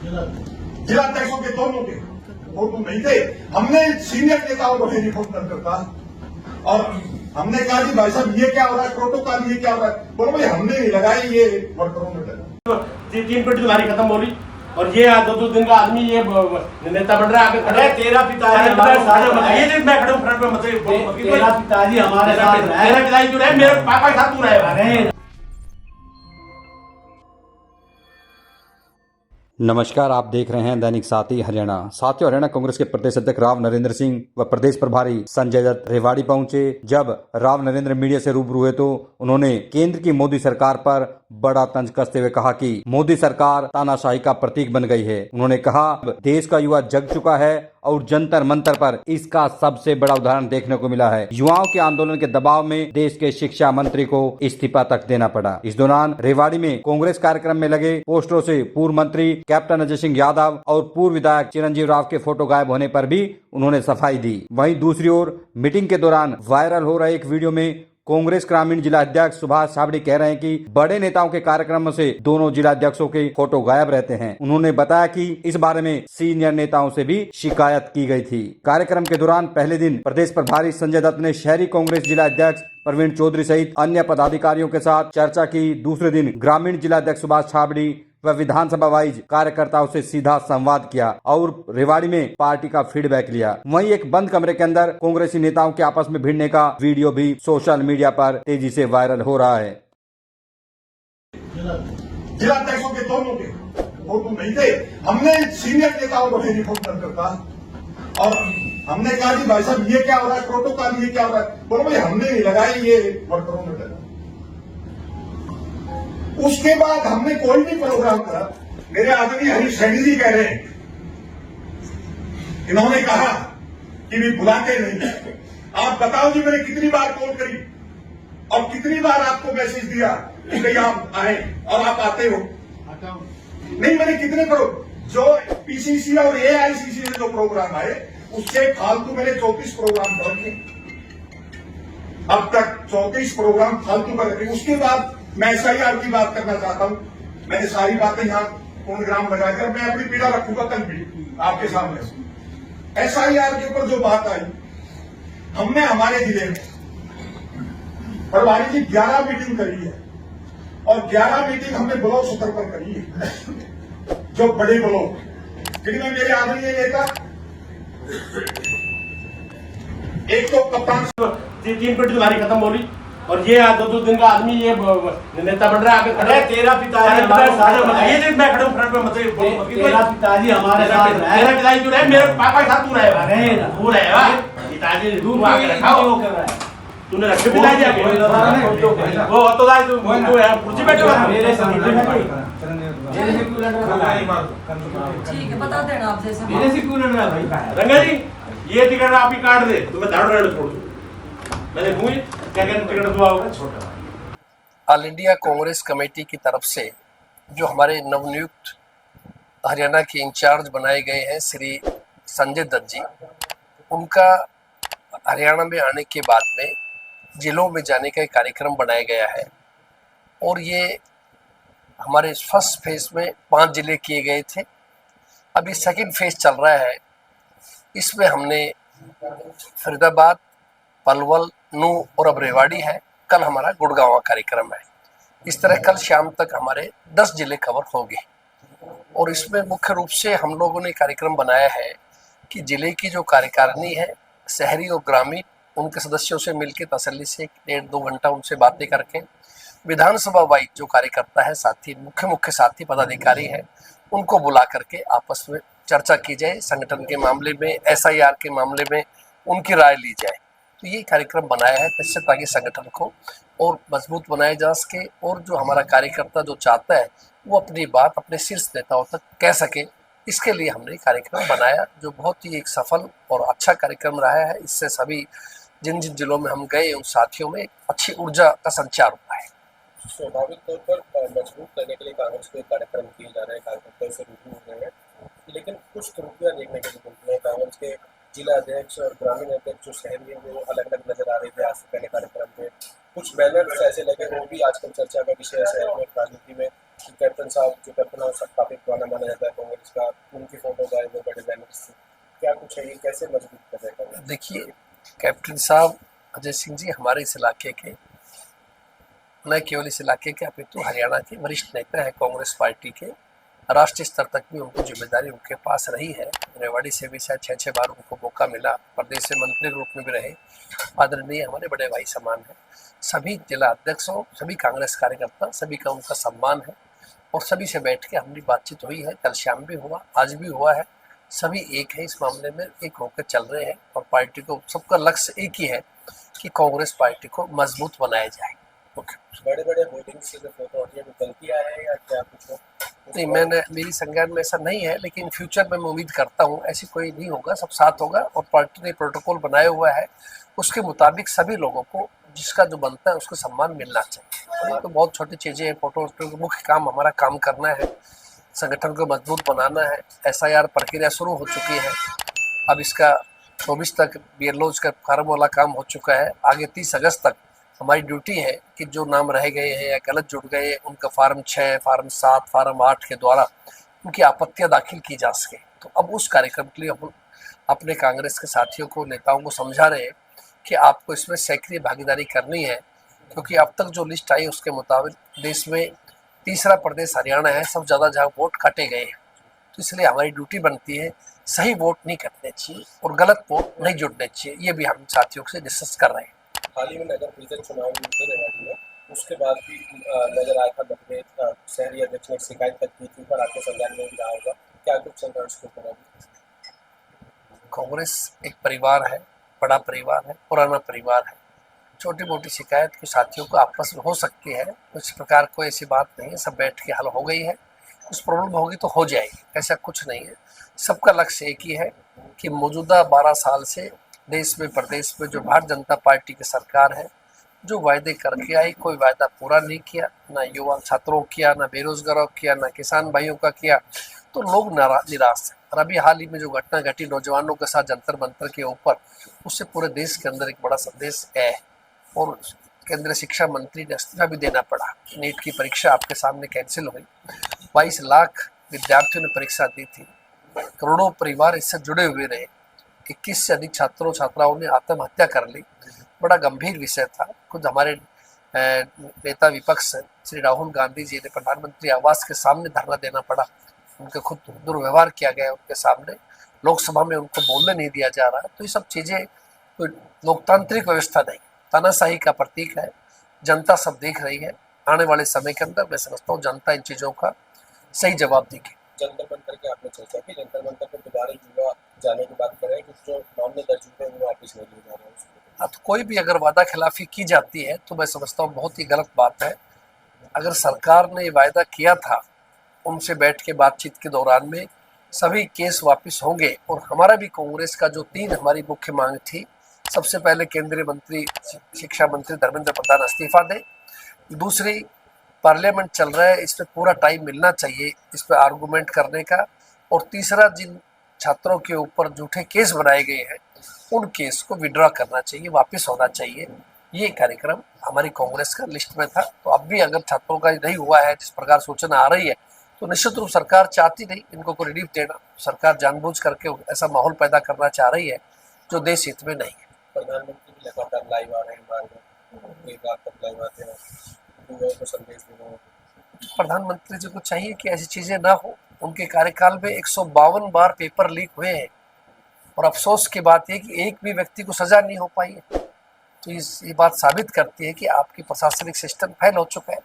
जिला अध्यक्षों के दोनों के फोटो नहीं थे। हमने सीनियर नेताओं को टेलीफोन करता और हमने कहा कि भाई साहब ये क्या हो रहा है, प्रोटोकॉल ये क्या हो रहा है। बोलो भाई हमने नहीं लगाई, ये वर्करों ने लगा। 3 मिनट तुम्हारी खत्म हो रही और ये 2 दिन का आदमी ये नेता बन रहा है। आगे खड़ा है। तेरा पिताजी हमारे साथ ये देख मैं खड़ा हूँ फ्रंट में, मतलब तेरा पिताजी हमारे साथ है। तेरा पिताजी तू रहे, मेरे पापा के साथ तू रहे। अरे नमस्कार, आप देख रहे हैं दैनिक साथी हरियाणा। साथियों, हरियाणा कांग्रेस के प्रदेश अध्यक्ष राव नरेंद्र सिंह व प्रदेश प्रभारी संजय दत्त रेवाड़ी पहुंचे। जब राव नरेंद्र मीडिया से रूबरू हुए तो उन्होंने केंद्र की मोदी सरकार पर बड़ा तंज कसते हुए कहा कि मोदी सरकार तानाशाही का प्रतीक बन गई है। उन्होंने कहा, देश का युवा जग चुका है और जंतर मंतर पर इसका सबसे बड़ा उदाहरण देखने को मिला है। युवाओं के आंदोलन के दबाव में देश के शिक्षा मंत्री को इस्तीफा तक देना पड़ा। इस दौरान रेवाड़ी में कांग्रेस कार्यक्रम में लगे पोस्टरों से पूर्व मंत्री कैप्टन अजय सिंह यादव और पूर्व विधायक चिरंजीव राव के फोटो गायब होने पर भी उन्होंने सफाई दी। वहीं दूसरी ओर मीटिंग के दौरान वायरल हो रहे एक वीडियो में कांग्रेस ग्रामीण जिला अध्यक्ष सुभाष छाबड़ी कह रहे हैं कि बड़े नेताओं के कार्यक्रमों से दोनों जिला अध्यक्षों के फोटो गायब रहते हैं। उन्होंने बताया कि इस बारे में सीनियर नेताओं से भी शिकायत की गई थी। कार्यक्रम के दौरान पहले दिन प्रदेश प्रभारी संजय दत्त ने शहरी कांग्रेस जिला अध्यक्ष प्रवीण चौधरी सहित अन्य पदाधिकारियों के साथ चर्चा की। दूसरे दिन ग्रामीण जिला अध्यक्ष सुभाष छाबड़ी व विधानसभा वाइज कार्यकर्ताओं से सीधा संवाद किया और रेवाड़ी में पार्टी का फीडबैक लिया। वहीं एक बंद कमरे के अंदर कांग्रेसी नेताओं के आपस में भिड़ने का वीडियो भी सोशल मीडिया पर तेजी से वायरल हो रहा है। जिला अध्यक्षों के दोनों के फोटो नहीं थे। हमने सीनियर नेताओं को टेलीफोन करता और हमने कहा कि भाई साहब ये क्या हो रहा है, प्रोटोकॉल ये क्या हो रहा है। बोलो भाई हमने नहीं लगाई, ये वर्करों ने लगा। उसके बाद हमने कोई भी प्रोग्राम करा। मेरे आदमी हरीश सैनी जी कह रहे हैं, इन्होंने कहा कि भी बुलाते नहीं। आप बताओ जी, मैंने कितनी बार कॉल करी और कितनी बार आपको मैसेज दिया कि भाई आप आए और आप आते हो नहीं। मैंने कितने जो पीसीसी और एआईसीसी से जो प्रोग्राम आए उससे फालतू मैंने 34 प्रोग्राम कर रखे। अब तक 34 प्रोग्राम फालतू कर रखे। उसके बाद मैं एसआईआर की बात करना चाहता हूं। मैंने सारी बातें यहाँ पूर्णग्राम लगाकर मैं अपनी पीड़ा रखूंगा कल भी आपके सामने। एसआईआर के ऊपर जो बात आई, हमने हमारे जिले में प्रभारी जी 11 मीटिंग करी है और 11 मीटिंग हमने ब्लॉक स्तर पर करी है। जो बड़े ब्लॉक जिनमें मेरे आदमी नेता, एक तो कप्तान 3 मिनट तुम्हारी खत्म हो रही और ये 2 दिन का आदमी ये नेता बन रहा है। आगे खड़ा है। तेरा पिताजी हमारे साथ है। ये देख मैं खड़ा हूँ फ्रंट में, मतलब तेरा पिताजी हमारे साथ है। तेरा पिताजी तू रहे, मेरे पापा के साथ तू रहे। अरे तू रहे पिताजी तू आगे रखा तूने रखे पिताजी आगे वो तो तू है कुर्सी बैठे हुआ मेरे साथ ठीक है, बता देना आप जैसे। मेरे से क्यों लड़ रहा है भाई? रंगा जी ये टिकट आप ही काट दे, तुम्हें दाड़ रहे छोड़ दो। मैं देखूंगी क्या क्या टिकट दुआ छोटा। ऑल इंडिया कांग्रेस कमेटी की तरफ से जो हमारे नवनियुक्त हरियाणा के इंचार्ज बनाए गए हैं श्री संजय दत्त जी, उनका हरियाणा में आने के बाद में जिलों में जाने का एक कार्यक्रम बनाया गया है। और ये हमारे फर्स्ट फेज में 5 जिले किए गए थे। अभी सेकंड फेज चल रहा है। इसमें हमने फरीदाबाद, पलवल, नूंह और अब रेवाड़ी है। कल हमारा गुड़गांव कार्यक्रम है। इस तरह कल शाम तक हमारे 10 जिले कवर होंगे। और इसमें मुख्य रूप से हम लोगों ने कार्यक्रम बनाया है कि जिले की जो कार्यकारिणी है, शहरी और ग्रामीण, उनके सदस्यों से मिलकर तसल्ली से 1.5-2 घंटा उनसे बातें करके, विधानसभा वाइज जो कार्यकर्ता है, साथी मुख्य साथी पदाधिकारी हैं, उनको बुला करके आपस में चर्चा की जाए। संगठन के मामले में, एसआईआर के मामले में उनकी राय ली जाए। तो ये कार्यक्रम बनाया है इससे ताकि संगठन को और मजबूत बनाया जा सके और जो हमारा कार्यकर्ता जो चाहता है वो अपनी बात अपने शीर्ष नेताओं तक कह सके। इसके लिए हमने कार्यक्रम बनाया जो बहुत ही एक सफल और अच्छा कार्यक्रम रहा है। इससे सभी जिन जिन जिलों में हम गए उन साथियों में अच्छी ऊर्जा का संचार हुआ है। स्वाभाविक तौर पर मजबूत करने के लिए कांग्रेस के कार्यक्रम किए जा रहे हैं, कार्यकर्ताओं से रूबरू हो रहे हैं, लेकिन कुछ त्रुटियां देखने को मिलती हैं। कांग्रेस के जिला अध्यक्ष और ग्रामीण अध्यक्ष जो शहरी हैं वो अलग अलग नजर आ रहे थे आज से पहले कार्यक्रम में। कुछ बैनर्स ऐसे लगे वो भी आजकल चर्चा का विषय है शहर में, राजनीति में। कैप्टन साहब जो कैप्टन काफी दीवाना माना जाता है कांग्रेस का, उनकी फोटो का इधर बड़े बैनर्स से, क्या कुछ है ये कैसे मजबूत कर रहे हैं? देखिए, कैप्टन साहब अजय सिंह जी हमारे इस इलाके के, न केवल इस इलाके के अपितु हरियाणा के वरिष्ठ नेता है कांग्रेस पार्टी के। राष्ट्रीय स्तर तक भी उनको जिम्मेदारी उनके पास रही है। रेवाड़ी से भी शायद 6 बार उनको मौका मिला, प्रदेश से मंत्री रूप में भी रहे। आदरणीय हमारे बड़े भाई समान है। सभी जिला अध्यक्षों, सभी कांग्रेस कार्यकर्ता, सभी का उनका सम्मान है और सभी से बैठ के हमारी बातचीत हुई है। कल शाम भी हुआ, आज भी हुआ है। सभी एक है इस मामले में, एक होकर चल रहे हैं और पार्टी को सबका लक्ष्य एक ही है कि कांग्रेस पार्टी को मजबूत बनाया जाए। बड़े बड़े होर्डिंग से जो फोटो होती है वो गलतियां है या क्या कुछ हो? नहीं, मेरी संज्ञान में ऐसा नहीं है, लेकिन फ्यूचर में मैं उम्मीद करता हूँ ऐसी कोई नहीं होगा, सब साथ होगा और पार्टी ने प्रोटोकॉल बनाया हुआ है, उसके मुताबिक सभी लोगों को जिसका जो बनता है उसको सम्मान मिलना चाहिए। ये तो बहुत छोटी चीज़ें हैं। फोटो मुख्य काम हमारा काम करना है, संगठन को मजबूत बनाना है। SIR प्रक्रिया शुरू हो चुकी है, अब इसका 24 तक बीएलओज का फार्म वाला काम हो चुका है। आगे 30 अगस्त तक हमारी ड्यूटी है कि जो नाम रह गए हैं या गलत जुड़ गए हैं उनका फार्म 6, फार्म 7, फार्म 8 के द्वारा उनकी आपत्तियां दाखिल की जा सके। तो अब उस कार्यक्रम के लिए हम अपने कांग्रेस के साथियों को, नेताओं को समझा रहे हैं कि आपको इसमें सक्रिय भागीदारी करनी है, क्योंकि अब तक जो लिस्ट आई उसके मुताबिक देश में तीसरा प्रदेश हरियाणा है, सब ज़्यादा जहाँ वोट काटे गए हैं। तो इसलिए हमारी ड्यूटी बनती है सही वोट नहीं कटने चाहिए और गलत वोट नहीं जुड़ने चाहिए। ये भी हम साथियों से डिस्कस कर रहे हैं। हाल ही में नगर परिषद चुनाव हुए थे रेवाड़ी में, उसके बाद भी नजर आया था मतभेद, शहरी अध्यक्ष ने शिकायत तक की थी, पर आपको संज्ञान में भी रहा होगा, क्या कुछ चल रहा है उसके ऊपर? कांग्रेस एक परिवार है, बड़ा परिवार है, पुराना परिवार है। छोटी मोटी शिकायत के साथियों को आपस में हो सकती है, इस प्रकार कोई ऐसी बात नहीं है, सब बैठ के हल हो गई है। कुछ प्रॉब्लम होगी तो हो जाएगी, ऐसा कुछ नहीं है। सबका लक्ष्य एक ही है कि मौजूदा 12 साल से देश में, प्रदेश में जो भारतीय जनता पार्टी की सरकार है, जो वायदे करके आई, कोई वायदा पूरा नहीं किया, ना युवा छात्रों किया, ना बेरोजगारों किया, ना किसान भाइयों का किया, तो लोग निराश हैं। और अभी हाल ही में जो घटना घटी नौजवानों के साथ जंतर मंतर के ऊपर, उससे पूरे देश के अंदर एक बड़ा संदेश है और केंद्रीय शिक्षा मंत्री ने इस्तीफा भी देना पड़ा। नीट की परीक्षा आपके सामने कैंसिल हुई, 22 लाख विद्यार्थियों ने परीक्षा दी थी, करोड़ों परिवार इससे जुड़े हुए रहे, 21 से अधिक छात्रों छात्राओं ने आत्महत्या कर ली। बड़ा गंभीर विषय था। खुद हमारे नेता विपक्ष श्री राहुल गांधी जी ने प्रधानमंत्री आवास के सामने धरना देना पड़ा, उनके खुद दुर्व्यवहार किया गया उनके सामने, लोकसभा में उनको बोलने नहीं दिया जा रहा। तो ये सब चीज़ें कोई लोकतांत्रिक व्यवस्था नहीं, तानाशाही का प्रतीक है। जनता सब देख रही है। आने वाले समय के अंदर मैं समझता हूँ जनता इन चीज़ों का सही जवाब देगी। जंतर मंतर की आपने चर्चा की, जंतर मंतर पर दोबारा युवा जाने की बात करें कि जो मामले दर्ज हुए हैं वो वापस नहीं लिए जा रहे हैं। अब कोई भी अगर वादा खिलाफी की जाती है तो मैं समझता हूँ बहुत ही गलत बात है। अगर सरकार ने वायदा किया था, उनसे बैठ के बातचीत के दौरान में सभी केस वापस होंगे और हमारा भी कांग्रेस का जो 3 हमारी मुख्य मांग थी, सबसे पहले केंद्रीय मंत्री, शिक्षा मंत्री धर्मेंद्र प्रधान इस्तीफा दें। दूसरी, पार्लियामेंट चल रहा है, इस पर पूरा टाइम मिलना चाहिए इस पर आर्गूमेंट करने का। और तीसरा, जिन छात्रों के ऊपर झूठे केस बनाए गए हैं उन केस को विड्रॉ करना चाहिए, वापस होना चाहिए। ये कार्यक्रम हमारी कांग्रेस का लिस्ट में था। तो अब भी अगर छात्रों का नहीं हुआ है, जिस प्रकार सूचना आ रही है, तो निश्चित रूप सरकार चाहती नहीं इनको को रिलीफ देना। सरकार जानबूझ करके ऐसा माहौल पैदा करना चाह रही है जो देश हित में नहीं है। प्रधानमंत्री भी लगातार लाइव आ रहे हैं, बार एक रात तक लाइव आते हैं, युवाओं को संदेश देना। प्रधानमंत्री जी को चाहिए कि ऐसी चीज़ें ना हो। उनके कार्यकाल में 152 बार पेपर लीक हुए हैं और अफसोस की बात यह कि एक भी व्यक्ति को सजा नहीं हो पाई है। तो ये बात साबित करती है कि आपकी प्रशासनिक सिस्टम फेल हो चुका है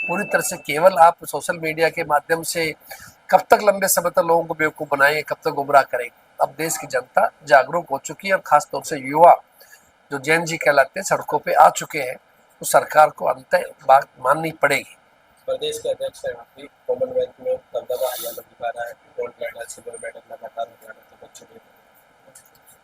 पूरी तरह से। केवल आप सोशल मीडिया के माध्यम से कब तक लंबे समय तक लोगों को बेवकूफ़ बनाएंगे, कब तक गुमराह करेंगे। अब देश की जनता जागरूक हो चुकी है और खासतौर से युवा जो जैन जी कहलाते हैं सड़कों पे आ चुके हैं। तो सरकार को अंततः बात माननी पड़ेगी। प्रदेश के अध्यक्ष हैं, कॉमनवेल्थ में दबदबा हरियाणा दिखा रहा है, गोल्ड मेडल, सिल्वर मेडल लगातार हरियाणा के बच्चे दे रहे हैं।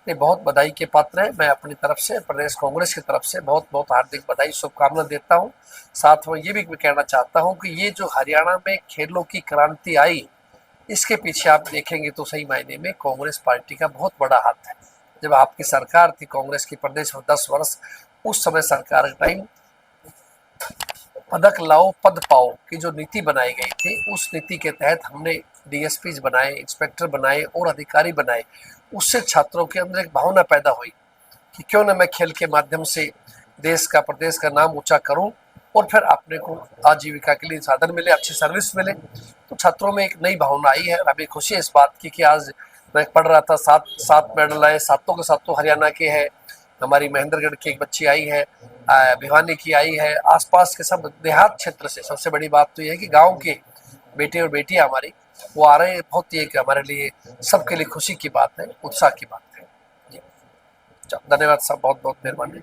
ये बहुत बधाई के पात्र है। मैं अपनी तरफ से, प्रदेश कांग्रेस की तरफ से बहुत बहुत हार्दिक बधाई, शुभकामना देता हूँ। साथ में ये भी कहना चाहता हूँ कि ये जो हरियाणा में खेलों की क्रांति आई, इसके पीछे आप देखेंगे तो सही मायने में कांग्रेस पार्टी का बहुत बड़ा हाथ है। जब आपकी सरकार थी कांग्रेस की प्रदेश में 10 वर्ष, उस समय सरकार के टाइम पदक लाओ पद पाओ की जो नीति बनाई गई थी, उस नीति के तहत हमने डीएसपी बनाए, इंस्पेक्टर बनाए और अधिकारी बनाए। उससे छात्रों के अंदर एक भावना पैदा हुई कि क्यों न मैं खेल के माध्यम से देश का, प्रदेश का नाम ऊंचा करूं और फिर अपने को आजीविका के लिए साधन मिले, अच्छी सर्विस मिले। तो छात्रों में एक नई भावना आई है। अभी खुशी है इस बात की कि आज मैं पढ़ रहा था, सात मेडल आए, सातों के सातों हरियाणा के हैं। हमारी महेंद्रगढ़ की एक बच्ची आई है, भिवानी की आई है, आसपास के सब देहात क्षेत्र से। सबसे बड़ी बात तो यह है कि गांव के बेटे और बेटियां हमारी वो आ रहे हैं। बहुत ही एक हमारे लिए, सबके लिए खुशी की बात है, उत्साह की बात है। जी धन्यवाद साहब, बहुत बहुत मेहरबानी।